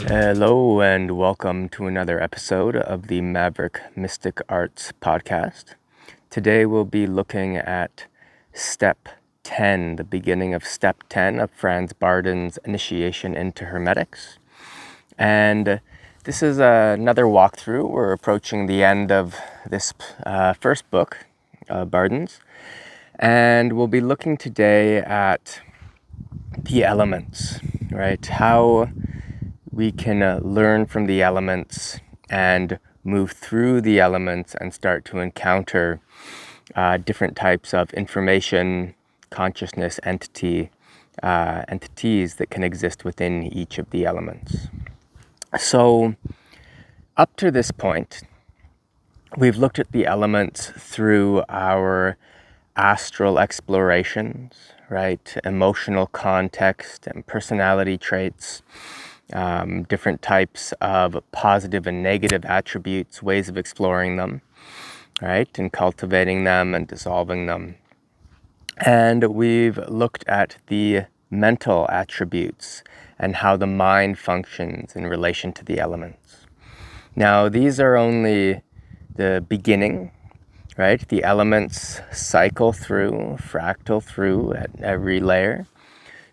Hello and welcome to another episode of the Maverick Mystic Arts podcast. Today we'll be looking at Step 10, the beginning of Step 10 of Franz Bardon's Initiation into Hermetics. And this is another walkthrough. We're approaching the end of this first book, Bardon's. And we'll be looking today at the elements, right? How we can learn from the elements and move through the elements and start to encounter different types of information, consciousness, entities that can exist within each of the elements. So up to this point, we've looked at the elements through our astral explorations, right? Emotional context and personality traits, different types of positive and negative attributes, ways of exploring them, right? And cultivating them and dissolving them. And we've looked at the mental attributes and how the mind functions in relation to the elements. Now, these are only the beginning, right? The elements cycle through, fractal through at every layer.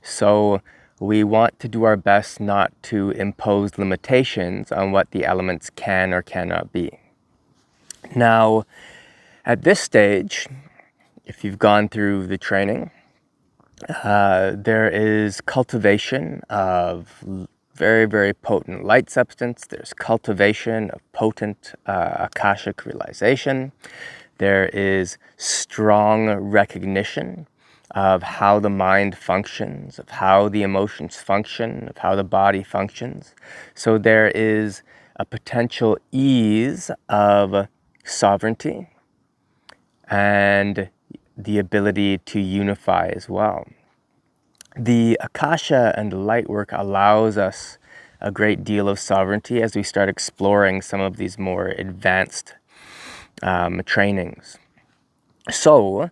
So we want to do our best not to impose limitations on what the elements can or cannot be. Now, at this stage, if you've gone through the training, there is cultivation of very, very potent light substance. There's cultivation of potent Akashic realization. There is strong recognition of how the mind functions, of how the emotions function, of how the body functions. So there is a potential ease of sovereignty and the ability to unify as well. The Akasha and the light work allows us a great deal of sovereignty as we start exploring some of these more advanced trainings. So,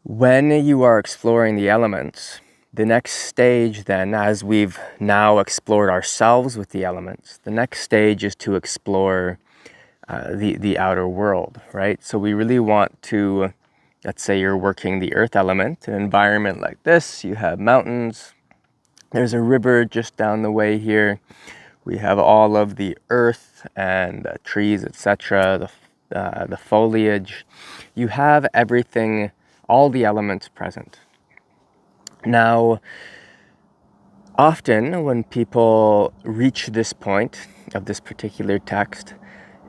when you are exploring the elements, the next stage then, as we've now explored ourselves with the elements, the next stage is to explore the outer world, right? So we really want to, let's say you're working the earth element, an environment like this, you have mountains, there's a river just down the way here, we have all of the earth and trees, etc., the foliage, you have everything, all the elements present. Now, often when people reach this point of this particular text,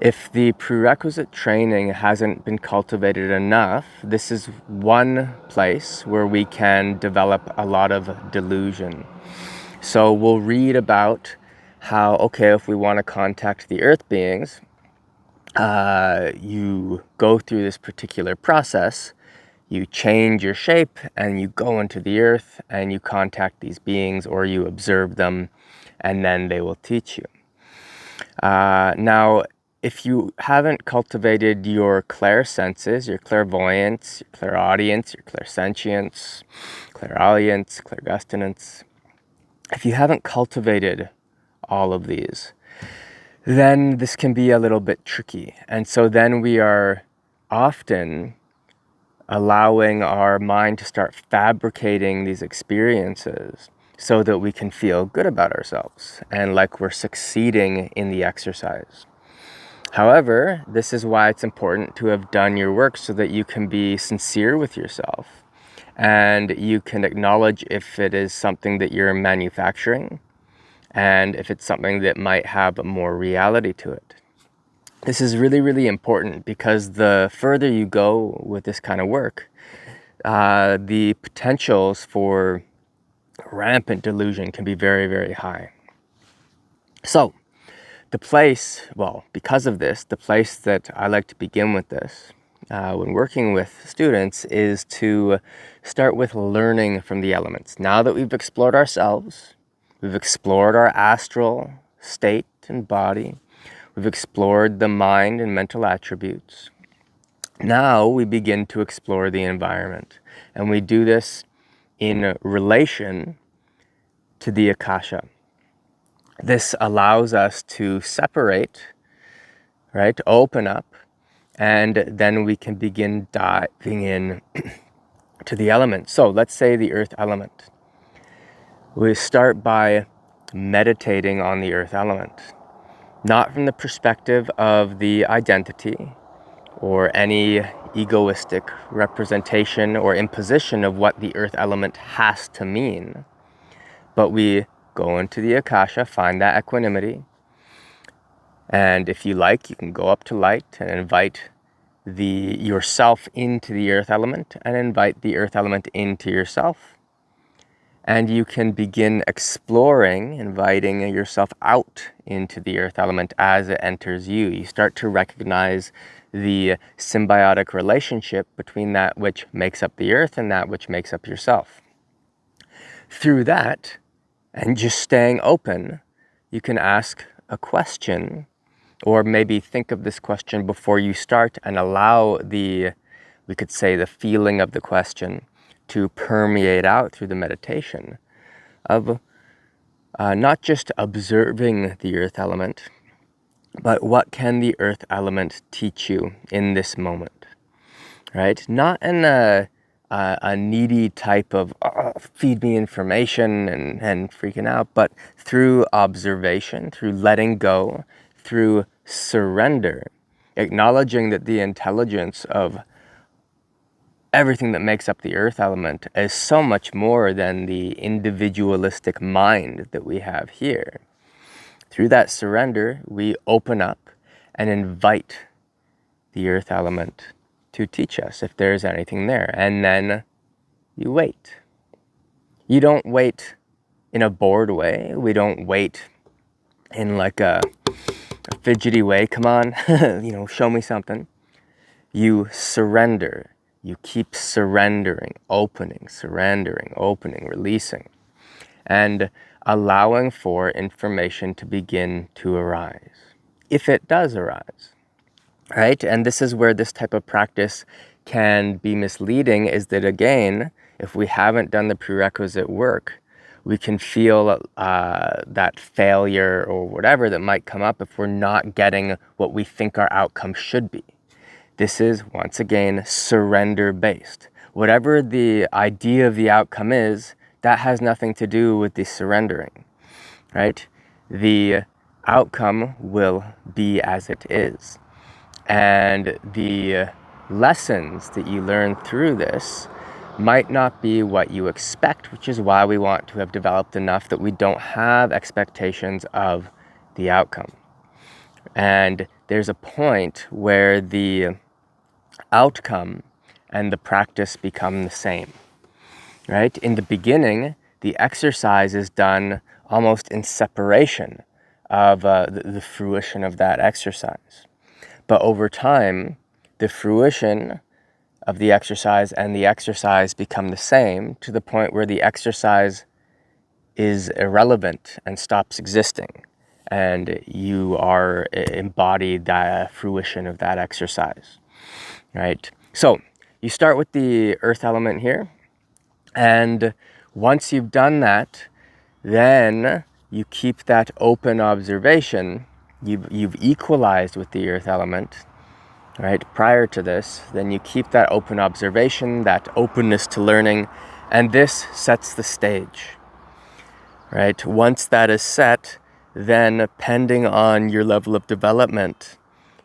if the prerequisite training hasn't been cultivated enough, this is one place where we can develop a lot of delusion. So we'll read about how, okay, if we want to contact the earth beings, you go through this particular process, you change your shape and you go into the earth and you contact these beings or you observe them and then they will teach you. Now, if you haven't cultivated your clairsenses, your clairvoyance, your clairaudience, your clairsentience, clairaudience, clairgustinance, if you haven't cultivated all of these, then this can be a little bit tricky. And so then we are often allowing our mind to start fabricating these experiences so that we can feel good about ourselves and like we're succeeding in the exercise. However, this is why it's important to have done your work so that you can be sincere with yourself and you can acknowledge if it is something that you're manufacturing and if it's something that might have more reality to it. This is really, really important because the further you go with this kind of work, the potentials for rampant delusion can be very, very high. So, because of this, the place that I like to begin with this when working with students is to start with learning from the elements. Now that we've explored ourselves, we've explored our astral state and body, we've explored the mind and mental attributes, Now we begin to explore the environment, and we do this in relation to the Akasha. This allows us to separate, right, open up, and then we can begin diving in to the elements. So let's say the earth element. We start by meditating on the earth element, not from the perspective of the identity or any egoistic representation or imposition of what the earth element has to mean, but we go into the Akasha, find that equanimity, and if you like, you can go up to light and invite yourself into the earth element and invite the earth element into yourself. And you can begin exploring, inviting yourself out into the earth element as it enters you. You start to recognize the symbiotic relationship between that which makes up the earth and that which makes up yourself. Through that, and just staying open, you can ask a question, or maybe think of this question before you start and allow we could say, the feeling of the question to permeate out through the meditation of not just observing the earth element, but what can the earth element teach you in this moment, right? Not in a needy type of feed me information and freaking out, but through observation, through letting go, through surrender, acknowledging that the intelligence of everything that makes up the earth element is so much more than the individualistic mind that we have here. Through that surrender, we open up and invite the earth element to teach us if there's anything there. And then you wait. You don't wait in a bored way. We don't wait in like a fidgety way. Come on, show me something. You surrender. You keep surrendering, opening, releasing, and allowing for information to begin to arise, if it does arise, right? And this is where this type of practice can be misleading, is that, again, if we haven't done the prerequisite work, we can feel that failure or whatever that might come up if we're not getting what we think our outcome should be. This is, once again, surrender-based. Whatever the idea of the outcome is, that has nothing to do with the surrendering, right? The outcome will be as it is. And the lessons that you learn through this might not be what you expect, which is why we want to have developed enough that we don't have expectations of the outcome. And there's a point where the outcome and the practice become the same, right? In the beginning, the exercise is done almost in separation of the fruition of that exercise. But over time, the fruition of the exercise and the exercise become the same, to the point where the exercise is irrelevant and stops existing, and you are embodied the fruition of that exercise. Right? So you start with the earth element here, and once you've done that, then you keep that open observation. You've equalized with the earth element, right? Prior to this, then you keep that open observation, that openness to learning, and this sets the stage, right? Once that is set, then depending on your level of development,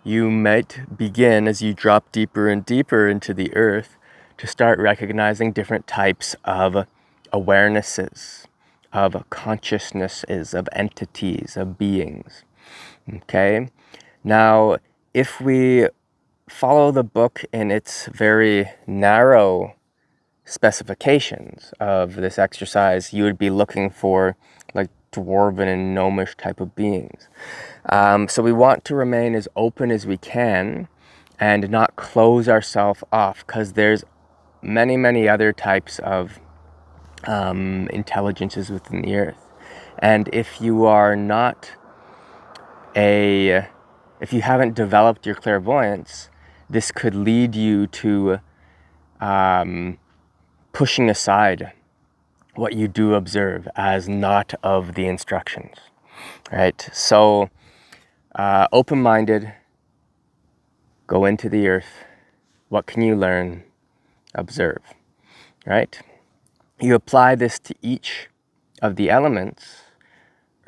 you might begin, as you drop deeper and deeper into the earth, to start recognizing different types of awarenesses, of consciousnesses, of entities, of beings. Okay? Now, if we follow the book in its very narrow specifications of this exercise, you would be looking for like dwarven and gnomish type of beings. So we want to remain as open as we can and not close ourselves off, because there's many other types of intelligences within the earth. And if you are if you haven't developed your clairvoyance, this could lead you to pushing aside what you do observe as not of the instructions, right? So open-minded, go into the earth. What can you learn? Observe, right? You apply this to each of the elements: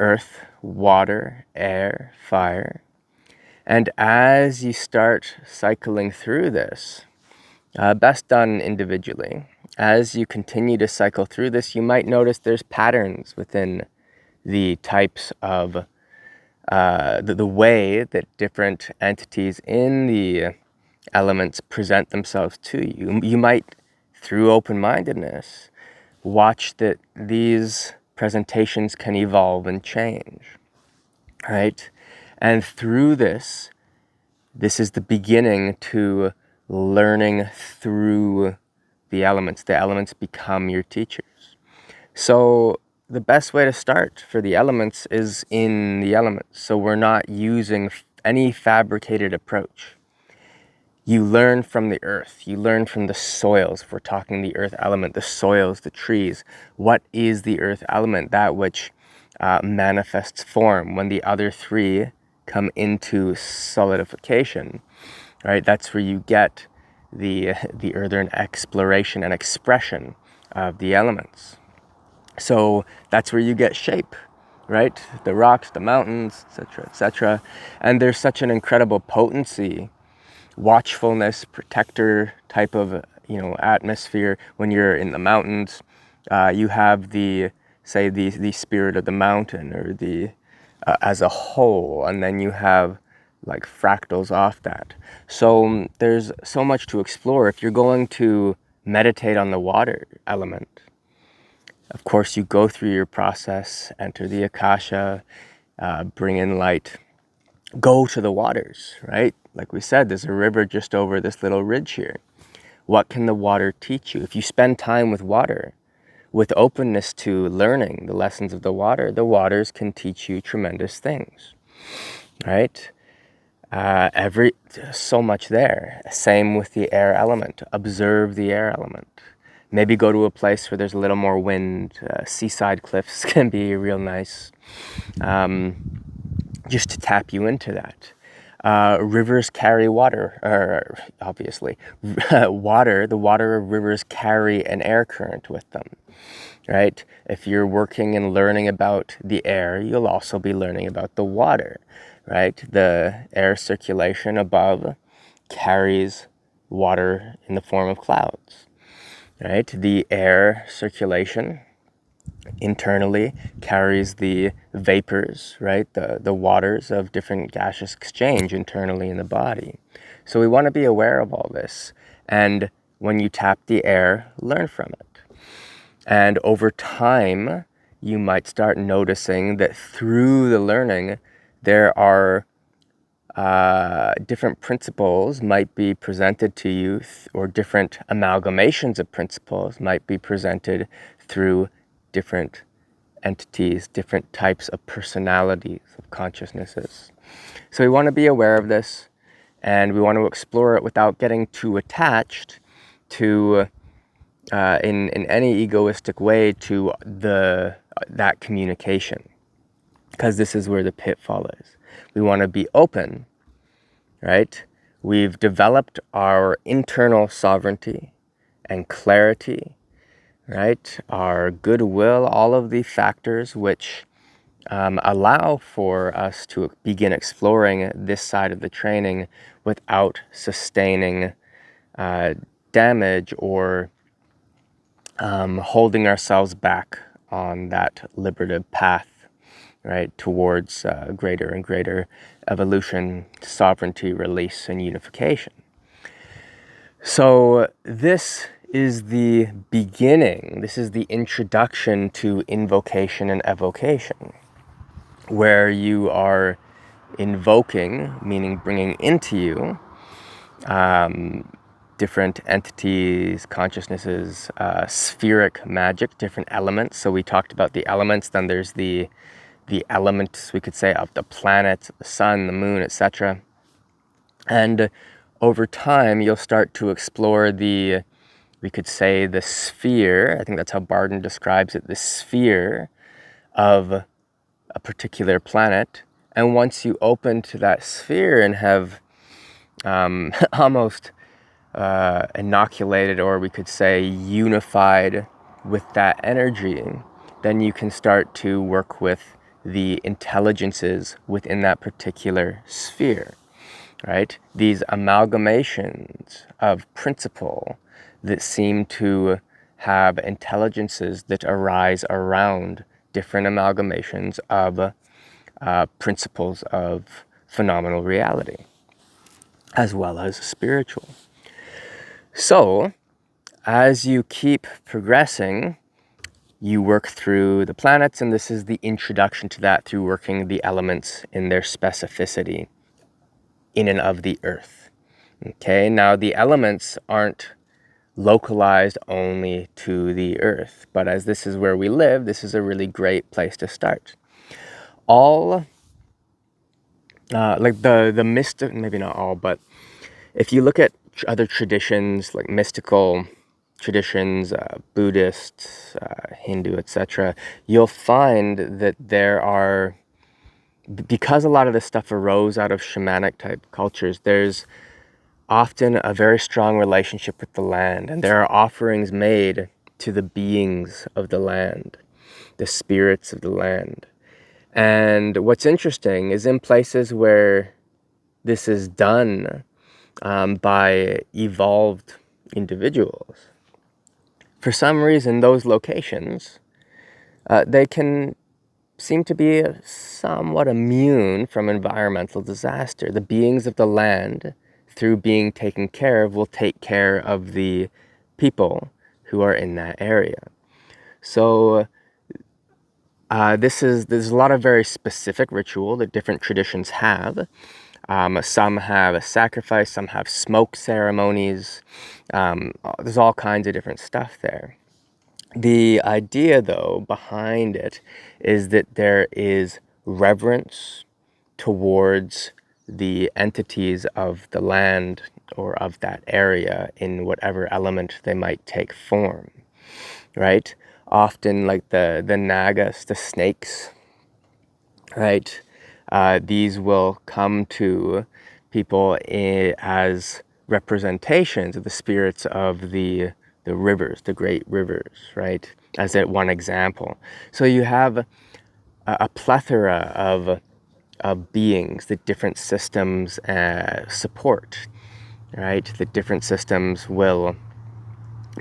earth, water, air, fire. And as you start cycling through this, best done individually, as you continue to cycle through this, you might notice there's patterns within the types of the way that different entities in the elements present themselves to you. You might, through open-mindedness, watch that these presentations can evolve and change, right? And through this is the beginning to learning through the elements. The elements become your teachers. So the best way to start for the elements is in the elements. So we're not using any fabricated approach. You learn from the earth. You learn from the soils. If we're talking the earth element, the soils, the trees. What is the earth element? That which manifests form when the other three come into solidification, right? That's where you get the earthen exploration and expression of the elements. So that's where you get shape, right? The rocks, the mountains, etc., etc. And there's such an incredible potency, watchfulness, protector type of atmosphere when you're in the mountains. You have the spirit of the mountain, or the as a whole, and then you have like fractals off that. So there's so much to explore. If you're going to meditate on the water element, of course you go through your process, enter the akasha, bring in light, go to the waters, right? Like we said, there's a river just over this little ridge here. What can the water teach you? If you spend time with water, with openness to learning the lessons of the waters can teach you tremendous things, right? So much there. Same with the air element. Observe the air element. Maybe go to a place where there's a little more wind. Seaside cliffs can be real nice, just to tap you into that. Rivers carry water, or obviously, the water of rivers carry an air current with them, right? If you're working and learning about the air, you'll also be learning about the water, right? The air circulation above carries water in the form of clouds, right? The air circulation internally carries the vapors, right? The waters of different gaseous exchange internally in the body. So we want to be aware of all this. And when you tap the air, learn from it. And over time, you might start noticing that through the learning, there are different principles might be presented to you, or different amalgamations of principles might be presented through different entities, different types of personalities, of consciousnesses. So we want to be aware of this, and we want to explore it without getting too attached to, in any egoistic way, to that communication, because this is where the pitfall is. We want to be open, right? We've developed our internal sovereignty and clarity, right? Our goodwill, all of the factors which allow for us to begin exploring this side of the training without sustaining damage or holding ourselves back on that liberative path, right, towards greater and greater evolution, sovereignty, release, and unification. So this is the beginning, this is the introduction to invocation and evocation, where you are invoking, meaning bringing into you, different entities, consciousnesses, spheric magic, different elements. So we talked about the elements, then there's the elements, we could say, of the planets, the sun, the moon, etc. And over time, you'll start to explore we could say the sphere, I think that's how Bardon describes it, the sphere of a particular planet. And once you open to that sphere and have almost inoculated, or we could say unified with that energy, then you can start to work with the intelligences within that particular sphere, right? These amalgamations of principle that seem to have intelligences that arise around different amalgamations of principles of phenomenal reality, as well as spiritual. So, as you keep progressing, you work through the planets, and this is the introduction to that through working the elements in their specificity in and of the earth. Okay, now the elements aren't localized only to the earth, but as this is where we live, this is a really great place to start. All, like the mystic, maybe not all, but if you look at other traditions, like mystical traditions, Buddhist, Hindu, etc., you'll find that there are, because a lot of this stuff arose out of shamanic type cultures, there's often a very strong relationship with the land, and there are offerings made to the beings of the land, the spirits of the land. And what's interesting is in places where this is done by evolved individuals, for some reason those locations, they can seem to be somewhat immune from environmental disaster. The beings of the land, through being taken care of, will take care of the people who are in that area. So there's a lot of very specific ritual that different traditions have. Some have a sacrifice, some have smoke ceremonies. There's all kinds of different stuff there. The idea, though, behind it is that there is reverence towards the entities of the land or of that area in whatever element they might take form, right? Often like the nagas, the snakes, right? These will come to people as representations of the spirits of the rivers, the great rivers, right? As one example. So you have a plethora of beings that different systems support, right? That different systems will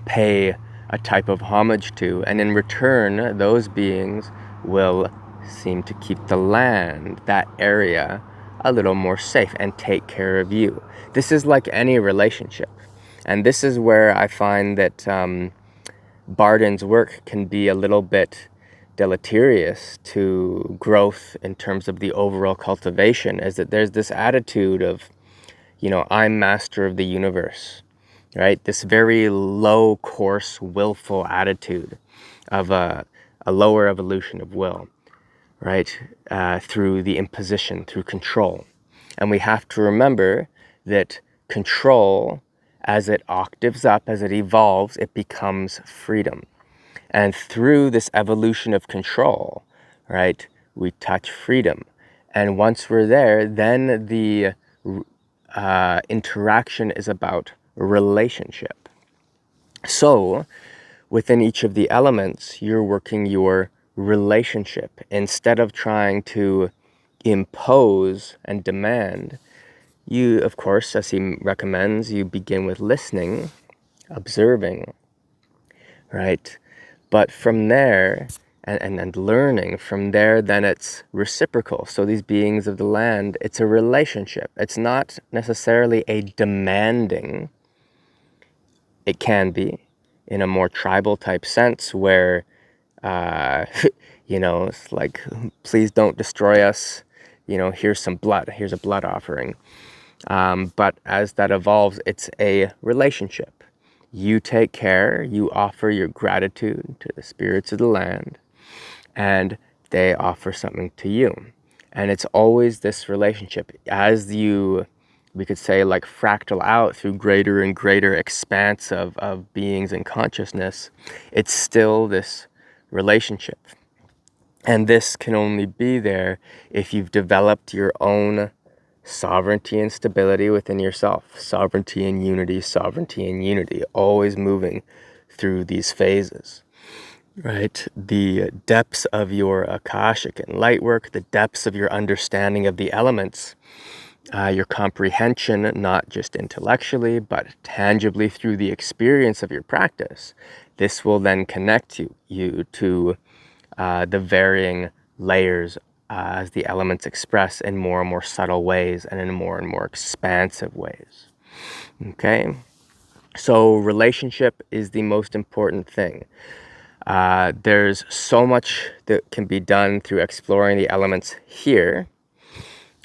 pay a type of homage to, and in return, those beings will seem to keep the land, that area, a little more safe and take care of you. This is like any relationship. And this is where I find that Bardon's work can be a little bit deleterious to growth in terms of the overall cultivation, is that there's this attitude of, I'm master of the universe, right? This very low, coarse, willful attitude of a lower evolution of will, right? Through the imposition, through control. And we have to remember that control, as it octaves up, as it evolves, it becomes freedom. And through this evolution of control, right, we touch freedom. And once we're there, then the interaction is about relationship. So within each of the elements, you're working your relationship. Instead of trying to impose and demand, you, of course, as he recommends, you begin with listening, observing, right? But from there, and learning from there, then it's reciprocal. So these beings of the land, it's a relationship. It's not necessarily a demanding. It can be in a more tribal type sense where, it's like, please don't destroy us. Here's some blood. Here's a blood offering. But as that evolves, it's a relationship. You take care, you offer your gratitude to the spirits of the land, and they offer something to you. And it's always this relationship. As you we could say, like fractal out through greater and greater expanse of beings and consciousness, it's still this relationship. And this can only be there if you've developed your own sovereignty and stability within yourself. Sovereignty and unity, always moving through these phases, right? The depths of your Akashic and light work, the depths of your understanding of the elements, your comprehension, not just intellectually, but tangibly through the experience of your practice. This will then connect you to the varying layers as the elements express in more and more subtle ways and in more and more expansive ways. Okay? So relationship is the most important thing. There's so much that can be done through exploring the elements here,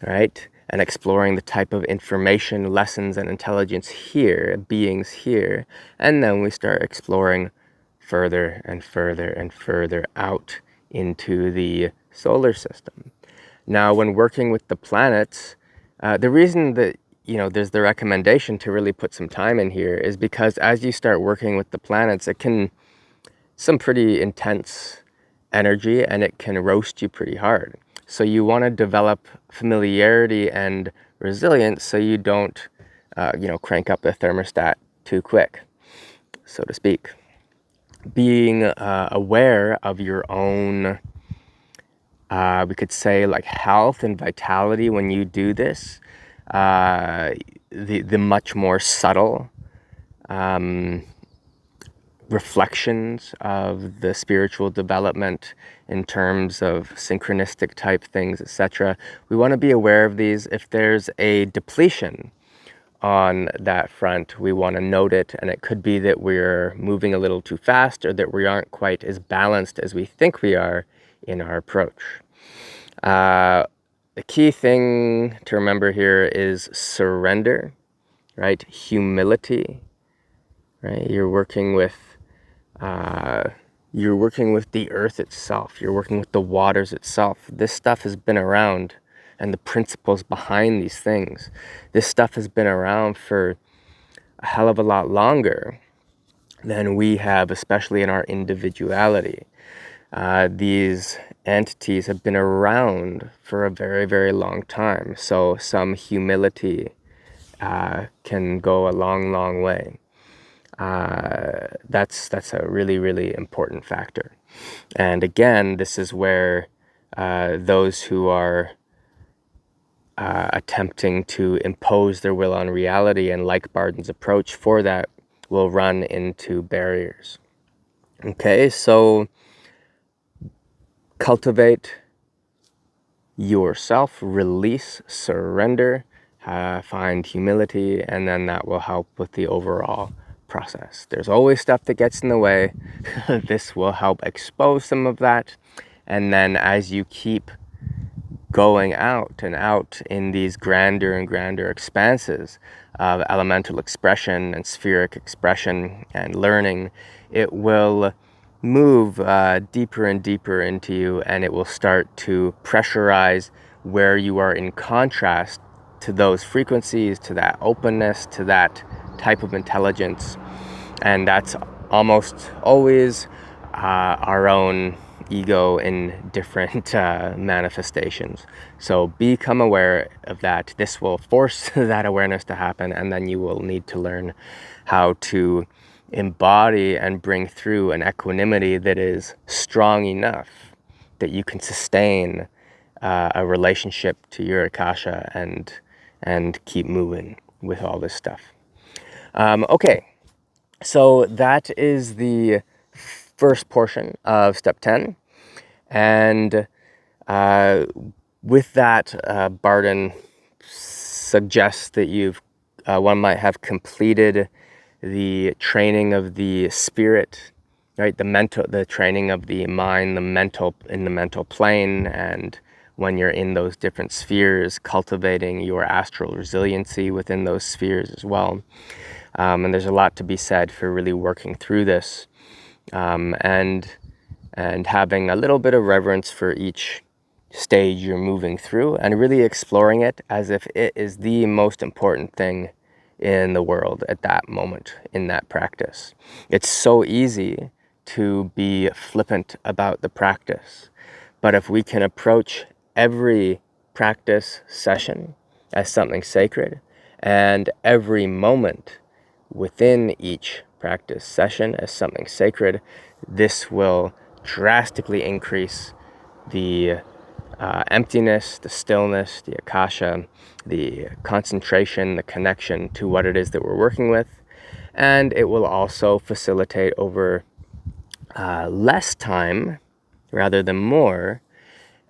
right? And exploring the type of information, lessons, and intelligence here, beings here. And then we start exploring further and further and further out into the solar system. Now, when working with the planets, the reason that there's the recommendation to really put some time in here is because as you start working with the planets, it can some pretty intense energy and it can roast you pretty hard. So you want to develop familiarity and resilience so you don't, crank up the thermostat too quick, so to speak. Being aware of your own, we could say, like health and vitality when you do this, the much more subtle reflections of the spiritual development in terms of synchronistic type things, etc. We want to be aware of these. If there's a depletion on that front, we want to note it, and it could be that we're moving a little too fast or that we aren't quite as balanced as we think we are in our approach. The key thing to remember here is surrender, right? Humility, right? You're working with the earth itself. You're working with the waters itself. This stuff has been around, and the principles behind these things. This stuff has been around for a hell of a lot longer than we have, especially in our individuality. These entities have been around for a very, very long time. So some humility can go a long, long way. That's a really, really important factor. And again, this is where those who are attempting to impose their will on reality and like Bardon's approach for that will run into barriers. Okay, so cultivate yourself, release, surrender, find humility, and then that will help with the overall process. There's always stuff that gets in the way. This will help expose some of that. And then as you keep going out and out in these grander and grander expanses of elemental expression and spheric expression and learning, it will move deeper and deeper into you, and it will start to pressurize where you are in contrast to those frequencies, to that openness, to that type of intelligence. And that's almost always our own ego in different manifestations. So become aware of that. This will force that awareness to happen, and then you will need to learn how to embody and bring through an equanimity that is strong enough that you can sustain a relationship to your Akasha and keep moving with all this stuff. Okay, so that is the first portion of Step 10. And with that, Bardon suggests that one might have completed the training of the spirit, right? The training of the mind, in the mental plane, and when you're in those different spheres, cultivating your astral resiliency within those spheres as well. And there's a lot to be said for really working through this, and having a little bit of reverence for each stage you're moving through, and really exploring it as if it is the most important thing in the world at that moment in that practice. It's so easy to be flippant about the practice, but if we can approach every practice session as something sacred, and every moment within each practice session as something sacred, this will drastically increase the emptiness, the stillness, the akasha, the concentration, the connection to what it is that we're working with. And it will also facilitate over less time, rather than more,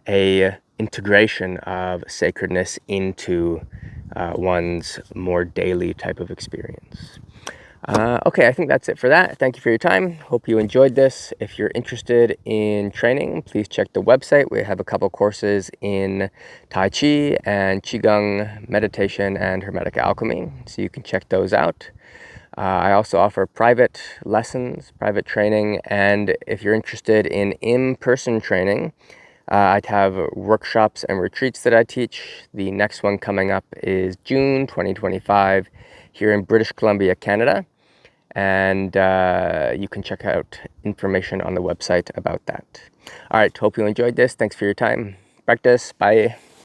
a integration of sacredness into one's more daily type of experience. Okay, I think that's it for that. Thank you for your time. Hope you enjoyed this. If you're interested in training, please check the website. We have a couple courses in Tai Chi and Qi Gong meditation and Hermetic alchemy, so you can check those out. I also offer private lessons, private training, and if you're interested in in-person training, I'd have workshops and retreats that I teach. The next one coming up is June 2025 here in British Columbia, Canada. And you can check out information on the website about that. All right, hope you enjoyed this. Thanks for your time. Practice. Bye.